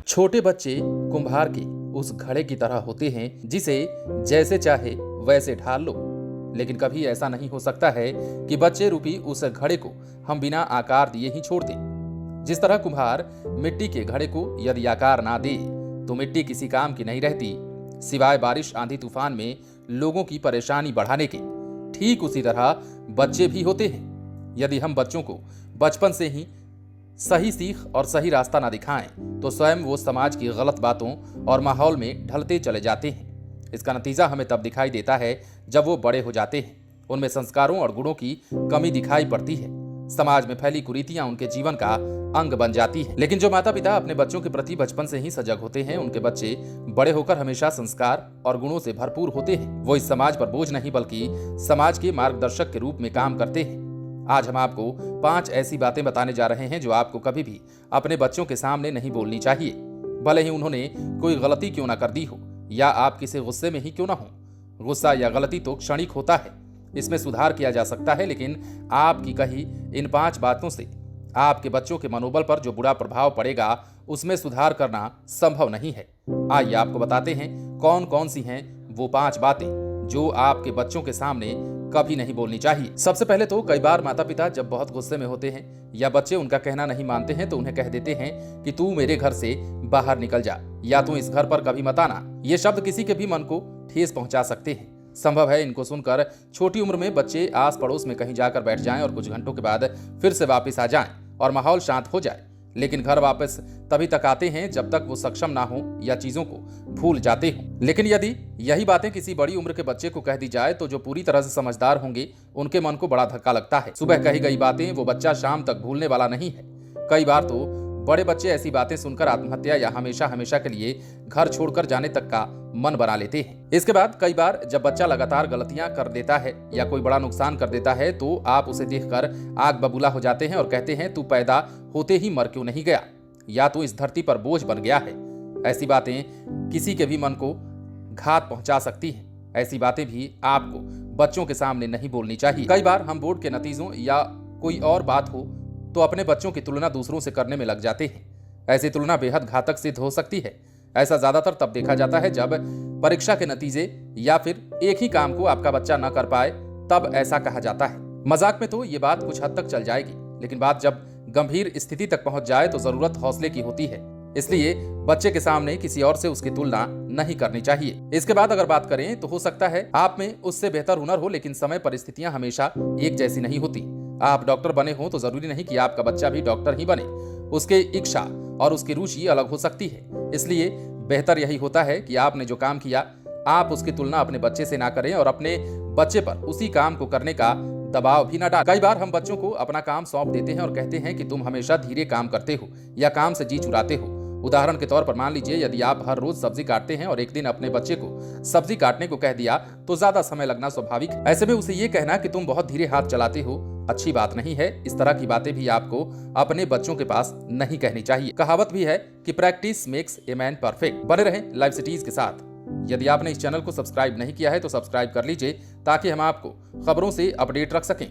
छोटे बच्चे कुम्हार के उस घड़े की तरह होते हैं जिसे जैसे चाहे वैसे ढाल लो। लेकिन कभी ऐसा नहीं हो सकता है कि बच्चे रूपी उस घड़े को हम बिना आकार दिए ही छोड़ दें। जिस तरह कुम्हार मिट्टी के घड़े को यदि आकार ना दे तो मिट्टी किसी काम की नहीं रहती, सिवाय बारिश आंधी तूफान में लोगों की परेशानी बढ़ाने के। ठीक उसी तरह बच्चे भी होते हैं। यदि हम बच्चों को बचपन से ही सही सीख और सही रास्ता ना दिखाएं तो स्वयं वो समाज की गलत बातों और माहौल में ढलते चले जाते हैं। इसका नतीजा हमें तब दिखाई देता है जब वो बड़े हो जाते हैं। उनमें संस्कारों और गुणों की कमी दिखाई पड़ती है। समाज में फैली कुरीतियां उनके जीवन का अंग बन जाती हैं। लेकिन जो माता पिता अपने बच्चों के प्रति बचपन से ही सजग होते हैं, उनके बच्चे बड़े होकर हमेशा संस्कार और गुणों से भरपूर होते हैं। वो इस समाज पर बोझ नहीं बल्कि समाज के मार्गदर्शक के रूप में काम करते हैं। आज हम आपको 5 ऐसी बातें बताने जा रहे हैं जो आपको कभी भी अपने बच्चों के सामने नहीं बोलनी चाहिए, भले ही उन्होंने कोई गलती क्यों ना कर दी हो या आप किसी गुस्से में ही क्यों ना हो। गुस्सा या गलती तो क्षणिक होता है, इसमें सुधार किया जा सकता है, लेकिन आपकी कही इन 5 बातों से आपके बच्चों के मनोबल पर जो बुरा प्रभाव पड़ेगा उसमें सुधार करना संभव नहीं है। आइए आपको बताते हैं कौन कौन सी हैं वो 5 बातें जो आपके बच्चों के सामने कभी नहीं बोलनी चाहिए। सबसे पहले तो कई बार माता पिता जब बहुत गुस्से में होते हैं या बच्चे उनका कहना नहीं मानते हैं तो उन्हें कह देते हैं कि तू मेरे घर से बाहर निकल जा या तू इस घर पर कभी मत आना। ये शब्द किसी के भी मन को ठेस पहुंचा सकते हैं। संभव है इनको सुनकर छोटी उम्र में बच्चे आस पड़ोस में कहीं जाकर बैठ जाएं और कुछ घंटों के बाद फिर से वापस आ जाएं और माहौल शांत हो जाए। लेकिन घर वापस तभी तक आते हैं जब तक वो सक्षम ना हो या चीजों को भूल जाते हो। लेकिन यदि यही बातें किसी बड़ी उम्र के बच्चे को कह दी जाए तो जो पूरी तरह से समझदार होंगे उनके मन को बड़ा धक्का लगता है। सुबह कही गई बातें वो बच्चा शाम तक भूलने वाला नहीं है। कई बार तो बड़े बच्चे ऐसी बातें सुनकर आत्महत्या या हमेशा हमेशा के लिए घर छोड़कर जाने तक का मन बना लेते हैं। इसके बाद कई बार जब बच्चा लगातार गलतियां कर देता है या कोई बड़ा नुकसान कर देता है तो आप उसे देखकर आग बबूला हो जाते हैं और कहते हैं तू पैदा होते ही मर क्यों नहीं गया, या तू इस धरती पर बोझ बन गया है। ऐसी बातें किसी के भी मन को घात पहुंचा सकती हैं। ऐसी बातें भी आपको बच्चों के सामने नहीं बोलनी चाहिए। कई बार हम बोर्ड के नतीजों या कोई और बात हो तो अपने बच्चों की तुलना दूसरों से करने में लग जाते हैं। ऐसी तुलना बेहद घातक सिद्ध हो सकती है। ऐसा ज्यादातर तब देखा जाता है जब परीक्षा के नतीजे या फिर एक ही काम को आपका बच्चा न कर पाए, तब ऐसा कहा जाता है। मजाक में तो ये बात कुछ हद तक चल जाएगी, लेकिन बात जब गंभीर स्थिति तक पहुंच जाए तो जरूरत हौसले की होती है। इसलिए बच्चे के सामने किसी और से उसकी तुलना नहीं करनी चाहिए। इसके बाद अगर बात करें तो हो सकता है आप में उससे बेहतर हुनर हो, लेकिन समय परिस्थितियां हमेशा एक जैसी नहीं होती। आप डॉक्टर बने हो तो जरूरी नहीं कि आपका बच्चा भी डॉक्टर ही बने। उसके इच्छा और उसकी रुचि अलग हो सकती है। इसलिए बेहतर यही होता है कि आपने जो काम किया आप उसकी तुलना अपने बच्चे से ना करें और अपने बच्चे पर उसी काम को करने का दबाव भी ना डालें। कई बार हम बच्चों को अपना काम सौंप देते हैं और कहते हैं कि तुम हमेशा धीरे काम करते हो या काम से जी चुराते हो। उदाहरण के तौर पर मान लीजिए यदि आप हर रोज सब्जी काटते हैं और एक दिन अपने बच्चे को सब्जी काटने को कह दिया तो ज्यादा समय लगना स्वाभाविक है। ऐसे में उसे ये कहना कि तुम बहुत धीरे हाथ चलाते हो अच्छी बात नहीं है। इस तरह की बातें भी आपको अपने बच्चों के पास नहीं कहनी चाहिए। कहावत भी है कि practice makes a man perfect. बने रहें लाइव सिटीज के साथ। यदि आपने इस चैनल को सब्सक्राइब नहीं किया है तो सब्सक्राइब कर लीजिए ताकि हम आपको खबरों से अपडेट रख सकें।